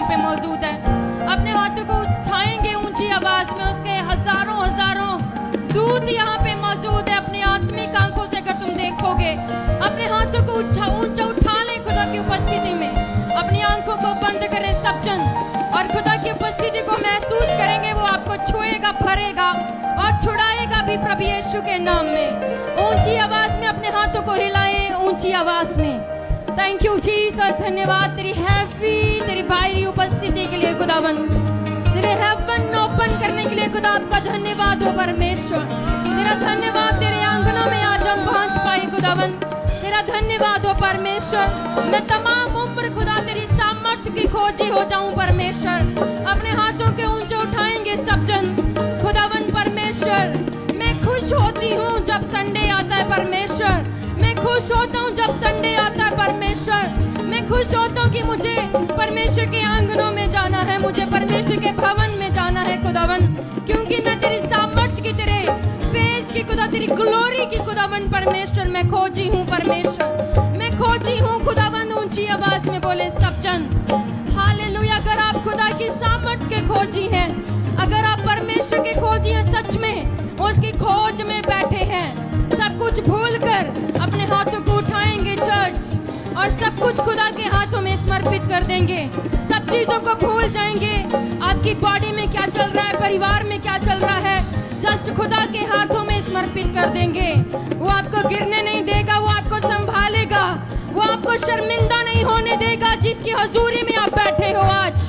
पे मौजूद है। अपने हाथों को उठाएंगे ऊंची आवाज में, उसके हजारों हजारों दूत यहाँ पे मौजूद है। अपनी आत्मिक आंखों से अगर तुम देखोगे, अपने हाथों को ऊंचा उठा लें खुदा की उपस्थिति में। अपनी आंखों को बंद करें सब जन, और खुदा की उपस्थिति को महसूस करेंगे। वो आपको छुएगा, भरेगा और छुड़ाएगा भी प्रभु यीशु के नाम में। ऊंची आवाज में अपने हाथों को हिलाएं, ऊंची आवाज में। थैंक यू जीसस, धन्यवाद तेरी हैवी, तेरी भारी उपस्थिति के लिए खुदावन, तेरे हेवन ओपन करने के लिए खुदा आपका धन्यवाद हो परमेश्वर। तेरा धन्यवाद, तेरे आंगनों में आज हम पहुंच पाए खुदावन, तेरा धन्यवाद हो परमेश्वर। मैं तमाम उम्र खुदा तेरी सामर्थ्य की खोजी हो जाऊं परमेश्वर। अपने हाथों के ऊंचे उठाएंगे सब जन खुदावन परमेश्वर। मैं खुश होती हूँ जब संडे आता है परमेश्वर, मैं खुश होता हूँ जब संडे आता है परमेश्वर। मैं खुश होता हूँ कि मुझे परमेश्वर के आंगनों में जाना है, मुझे परमेश्वर के भवन में जाना है खुदावन, क्योंकि मैं तेरी सामर्थ्य की, तेरे फेस की खुदा, तेरी ग्लोरी की खुदावन परमेश्वर मैं खोजी हूँ परमेश्वर, मैं खोजी हूँ खुदावन। ऊंची आवाज में बोले सब जन हालेलुया। अगर आप खुदा की सामर्थ्य के खोजी हैं, अगर आप परमेश्वर के खोजी हैं, सच में उसकी खोज में बैठे हैं, सब कुछ भूल कर अपने हाथों को उठाएंगे चर्च, और सब कुछ खुदा के हाथों में समर्पित कर देंगे। सब चीजों को भूल जाएंगे। आपकी बॉडी में क्या चल रहा है, परिवार में क्या चल रहा है, जस्ट खुदा के हाथों में समर्पित कर देंगे। वो आपको गिरने नहीं देगा, वो आपको संभालेगा, वो आपको शर्मिंदा नहीं होने देगा। जिसकी हजूरी में आप बैठे हो आज,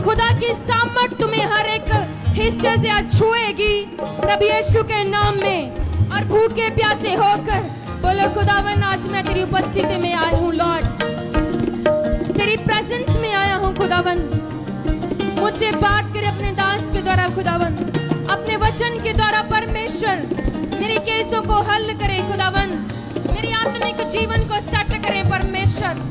खुदा की सामर्थ तुम्हें हर एक हिस्से से आज छुएगी प्रभु यीशु के नाम में। और भूखे प्यासे होकर बोलो खुदावन, आज मैं तेरी उपस्थिति में आया हूँ लॉर्ड, तेरी प्रेजेंस में आया हूँ खुदावन। मुझसे बात करे अपने दास के द्वारा खुदावन, अपने वचन के द्वारा परमेश्वर मेरे केसों को हल करे खुदावन, मेरी आत्मिक जीवन को सेट करे परमेश्वर।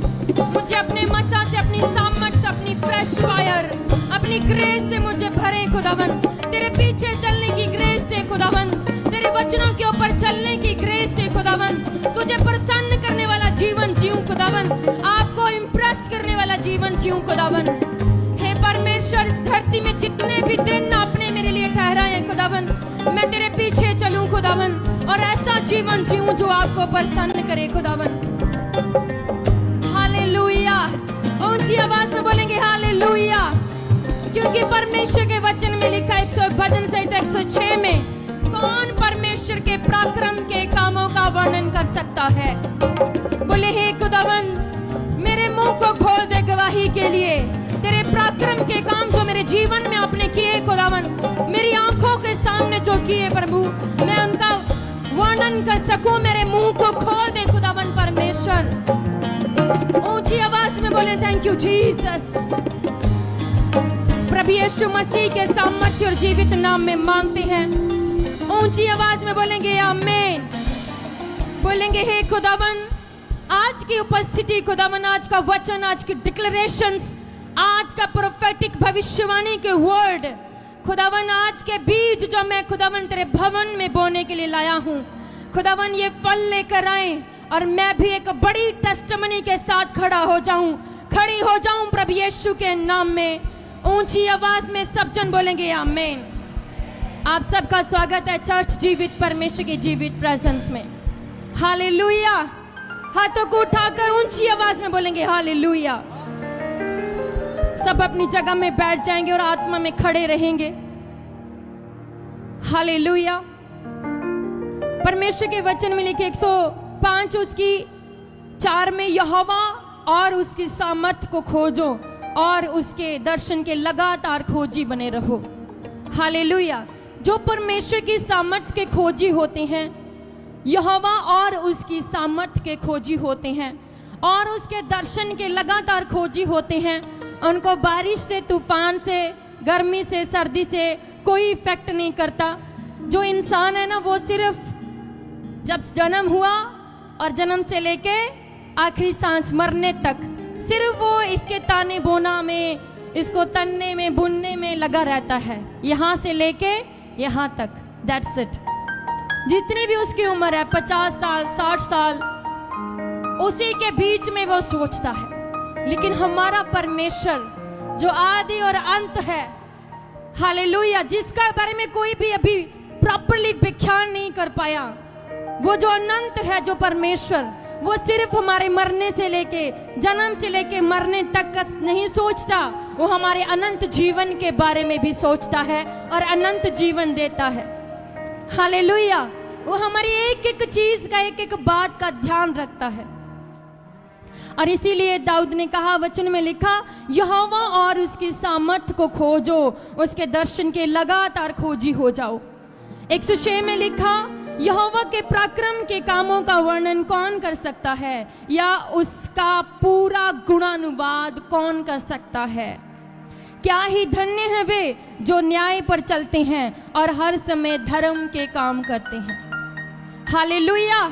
मुझे अपने मचा से, अपनी सामर्थ, अपनी फ्रेश फायर, अपनी ग्रेस से मुझे भरे खुदावन। तेरे पीछे चलने की ग्रेस दे खुदावन, तेरे वचनों के ऊपर चलने की ग्रेस दे खुदावन। तुझे प्रसन्न करने वाला जीवन जीऊं खुदावन, आपको इम्प्रेस करने वाला जीवन जीऊं खुदावन। हे परमेश्वर, इस धरती में जितने भी दिन आपने मेरे लिए ठहराए हैं खुदावन, मैं तेरे पीछे चलूं खुदावन, और ऐसा जीवन जीऊं जो आपको प्रसन्न करे खुदावन। हालेलुया। ऊंची आवाज में बोलेंगे हालेलुया, क्योंकि परमेश्वर के वचन में लिखा है भजन संहिता 106 में, कौन परमेश्वर के पराक्रम के कामों का वर्णन कर सकता है। बोले हे खुदावन, मेरे मुंह को खोल दे गवाही के लिए, तेरे पराक्रम के काम जो मेरे जीवन में आपने किए खुदावन, मेरी आंखों के सामने जो किए प्रभु, मैं उनका वर्णन कर सकूं। मेरे मुंह को खोल दे खुदावन परमेश्वर। ऊंची आवाज में बोले थैंक यू जीसस। प्रभु यीशु मसीह के सामर्थ्य और जीवित नाम में मांगते हैं। ऊंची आवाज में बोलेंगे आमीन। बोलेंगे हे खुदावन, आज की उपस्थिति खुदावन, आज का वचन, आज की डिक्लेरेशंस, आज का प्रोफेटिक भविष्यवाणी के वर्ड खुदावन, आज के बीज जो मैं खुदावन तेरे भवन में बोने के लिए लाया हूँ खुदावन, ये फल लेकर आए और मैं भी एक बड़ी टेस्टिमनी के साथ खड़ी हो जाऊं प्रभु यीशु के नाम में। ऊंची आवाज में सब जन बोलेंगे आमीन। आप सबका स्वागत है चर्च जीवित परमेश्वर की जीवित प्रेजेंस में। हालेलुया। हाथों को उठाकर ऊंची आवाज में बोलेंगे हालेलुया। सब अपनी जगह में बैठ जाएंगे और आत्मा में खड़े रहेंगे। हालेलुया। परमेश्वर के वचन में लिखे 105 उसकी 4 में, यहोवा और उसकी सामर्थ को खोजो और उसके दर्शन के लगातार खोजी बने रहो। हालेलुया। जो परमेश्वर की सामर्थ के खोजी होते हैं, यहोवा और उसकी सामर्थ के खोजी होते हैं और उसके दर्शन के लगातार खोजी होते हैं, उनको बारिश से, तूफान से, गर्मी से, सर्दी से कोई इफेक्ट नहीं करता। जो इंसान है ना, वो सिर्फ जब जन्म हुआ और जन्म से लेके आखिरी सांस मरने तक सिर्फ वो इसके ताने बोना में, इसको तनने में, बुनने में लगा रहता है, यहाँ से लेके यहाँ तक। That's it. जितनी भी उसकी उम्र है, 50 साल, 60 साल, उसी के बीच में वो सोचता है। लेकिन हमारा परमेश्वर जो आदि और अंत है, हालेलुया, जिसका बारे में कोई भी अभी प्रॉपरली व्याख्यान नहीं कर पाया, वो जो अनंत है, जो परमेश्वर, वो सिर्फ हमारे मरने से लेके, जन्म से लेके मरने तक का नहीं सोचता, वो हमारे अनंत जीवन के बारे में भी सोचता है और अनंत जीवन देता है। हालेलुया, वो हमारी एक एक चीज का, एक एक बात का ध्यान रखता है। और इसीलिए दाऊद ने कहा, वचन में लिखा, यहोवा और उसकी सामर्थ को खोजो, उसके दर्शन के लगातार खोजी हो जाओ। 106 में लिखा, यहोवा के पराक्रम के कामों का वर्णन कौन कर सकता है, या उसका पूरा गुणानुवाद कौन कर सकता है। क्या ही धन्य है वे जो न्याय पर चलते हैं और हर समय धर्म के काम करते हैं। हालेलुया,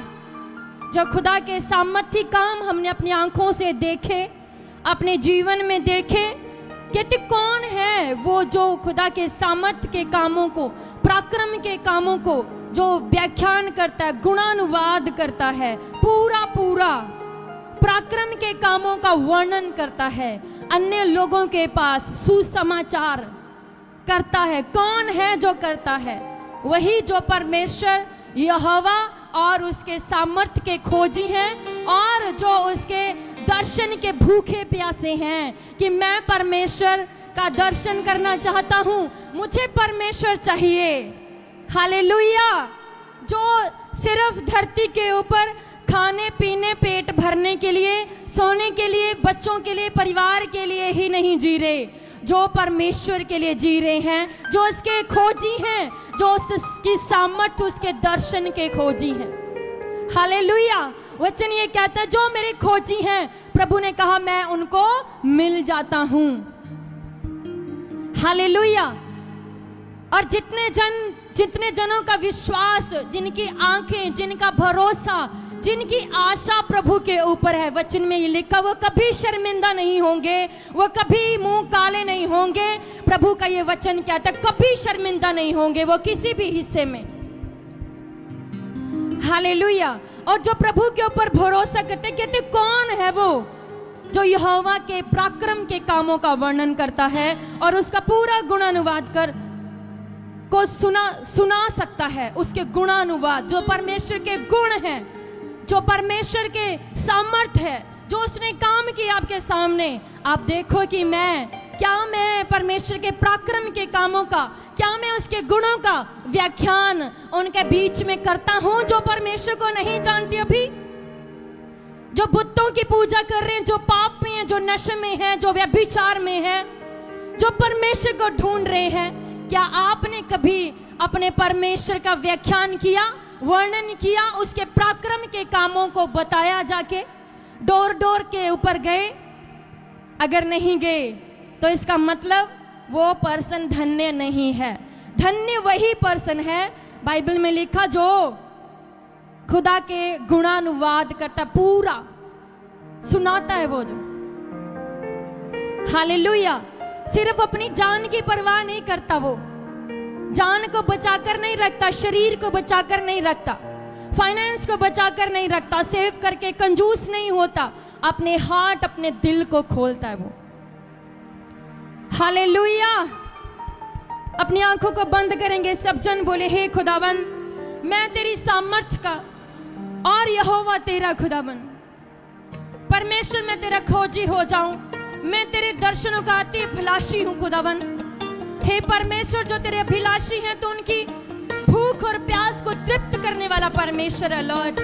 जो खुदा के सामर्थी काम हमने अपनी आंखों से देखे, अपने जीवन में देखे, कहते कौन है वो जो खुदा के सामर्थ्य के कामों को, पराक्रम के कामों को जो व्याख्यान करता है, गुणानुवाद करता है, पूरा पूरा पराक्रम के कामों का वर्णन करता है, अन्य लोगों के पास सुसमाचार करता है। कौन है जो करता है? वही जो परमेश्वर यहोवा और उसके सामर्थ्य के खोजी हैं और जो उसके दर्शन के भूखे प्यासे हैं कि मैं परमेश्वर का दर्शन करना चाहता हूं, मुझे परमेश्वर चाहिए। हालेलुया, जो सिर्फ धरती के ऊपर खाने पीने, पेट भरने के लिए, सोने के लिए, बच्चों के लिए, परिवार के लिए ही नहीं जी रहे, जो परमेश्वर के लिए जी रहे हैं, जो उसके खोजी हैं, जो उसकी सामर्थ्य, उसके दर्शन के खोजी हैं। हालेलुया, वचन ये कहता है, जो मेरे खोजी हैं, प्रभु ने कहा मैं उनको मिल जाता हूं। हालेलुया, और जितने जनों का विश्वास, जिनकी आंखें, जिनका भरोसा, जिनकी आशा प्रभु के ऊपर है, वचन में ये लिखा, वो कभी शर्मिंदा नहीं होंगे, वो कभी मुंह काले नहीं होंगे। प्रभु का ये वचन कहता है, कभी शर्मिंदा नहीं होंगे वो किसी भी हिस्से में। हालेलुया, और जो प्रभु के ऊपर भरोसा करते, कहते कौन है वो जो यहोवा के पराक्रम के कामों का वर्णन करता है और उसका पूरा गुणानुवाद कर को सुना सकता है, उसके गुणानुवाद, जो परमेश्वर के गुण हैं, जो परमेश्वर के सामर्थ है, जो उसने काम किया आपके सामने। आप देखो कि मैं परमेश्वर के पराक्रम के कामों का, क्या मैं उसके गुणों का व्याख्यान उनके बीच में करता हूं जो परमेश्वर को नहीं जानती अभी, जो बुतों की पूजा कर रहे हैं, जो पाप में हैं, जो नशे में हैं, जो व्यभिचार में हैं, जो परमेश्वर को ढूंढ रहे हैं। क्या आपने कभी अपने परमेश्वर का व्याख्यान किया, वर्णन किया, उसके पराक्रम के कामों को बताया, जाके डोर डोर के ऊपर गए? अगर नहीं गए तो इसका मतलब वो पर्सन धन्य नहीं है। धन्य वही पर्सन है, बाइबल में लिखा, जो खुदा के गुणानुवाद करता, पूरा सुनाता है वो जो। हालेलुया, सिर्फ अपनी जान की परवाह नहीं करता, वो जान को बचाकर नहीं रखता, शरीर को बचाकर नहीं रखता, फाइनेंस को बचाकर नहीं रखता, सेव करके कंजूस नहीं होता, अपने हार्ट, अपने दिल को खोलता है वो। हालेलुया, अपनी आंखों को बंद करेंगे सब जन, बोले हे खुदावन, मैं तेरी सामर्थ का और यहोवा तेरा खुदावन, परमेश्वर मैं तेरा खोजी हो जाऊं, मैं तेरे दर्शनों का अति अभिलाषी हूं खुदावन। हे परमेश्वर, जो तेरे अभिलाषी हैं तो उनकी भूख और प्यास को तृप्त करने वाला परमेश्वर है लॉर्ड।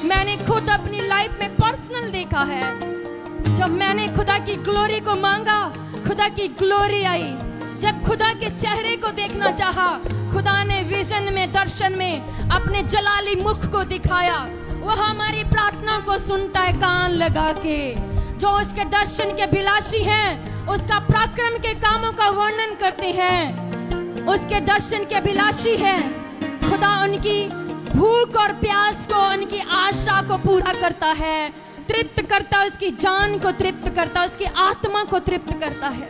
मैंने खुद अपनी लाइफ में पर्सनल देखा है, जब मैंने खुदा की ग्लोरी को मांगा, खुदा की ग्लोरी आई। जब खुदा के चेहरे को देखना चाहा, खुदा ने विजन में, दर्शन में अपने जलाली मुख को दिखाया। वह हमारी प्रार्थना को सुनता है कान लगा के। जो उसके दर्शन के अभिलाषी हैं, उसका पराक्रम के कामों का वर्णन करते हैं, उसके दर्शन के अभिलाषी हैं, खुदा उनकी भूख और प्यास को, उनकी आशा को पूरा करता है, तृप्त करता है, उसकी जान को तृप्त करता है, उसकी आत्मा को तृप्त करता है,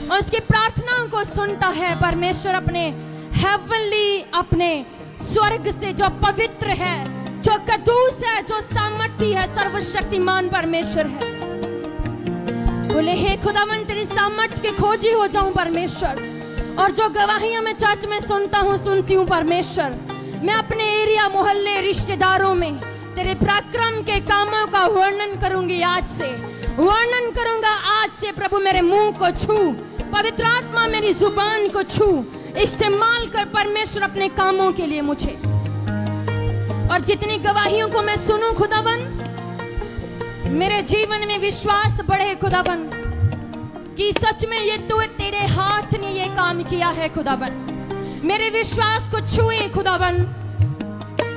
और उसकी प्रार्थनाओं को सुनता है। परमेश्वर अपने हेवनली, अपने स्वर्ग से जो पवित्र है, जो कदूस है, जो सामर्थी है, सर्वशक्तिमान परमेश्वर है। बोले हे खुदावन तेरी सामर्थ के खोजी हो जाऊं परमेश्वर, और जो गवाहियां मैं चर्च में सुनती हूँ परमेश्वर, मैं अपने एरिया मोहल्ले रिश्तेदारों में तेरे पराक्रम के कामों का वर्णन करूंगी। आज से वर्णन करूंगा, आज से प्रभु मेरे मुंह को छू, पवित्र आत्मा मेरी जुबान को छू, इस्तेमाल कर परमेश्वर अपने कामों के लिए मुझे। और जितनी गवाहियों को मैं सुनूं खुदावन, मेरे जीवन में विश्वास बढ़े खुदावन कि सच में ये तू तेरे हाथ ने ये काम किया है खुदावन। मेरे विश्वास को छुए खुदावन,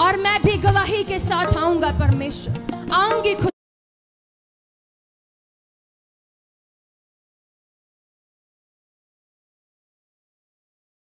और मैं भी गवाही के साथ आऊंगा परमेश्वर, आऊंगी खुदा।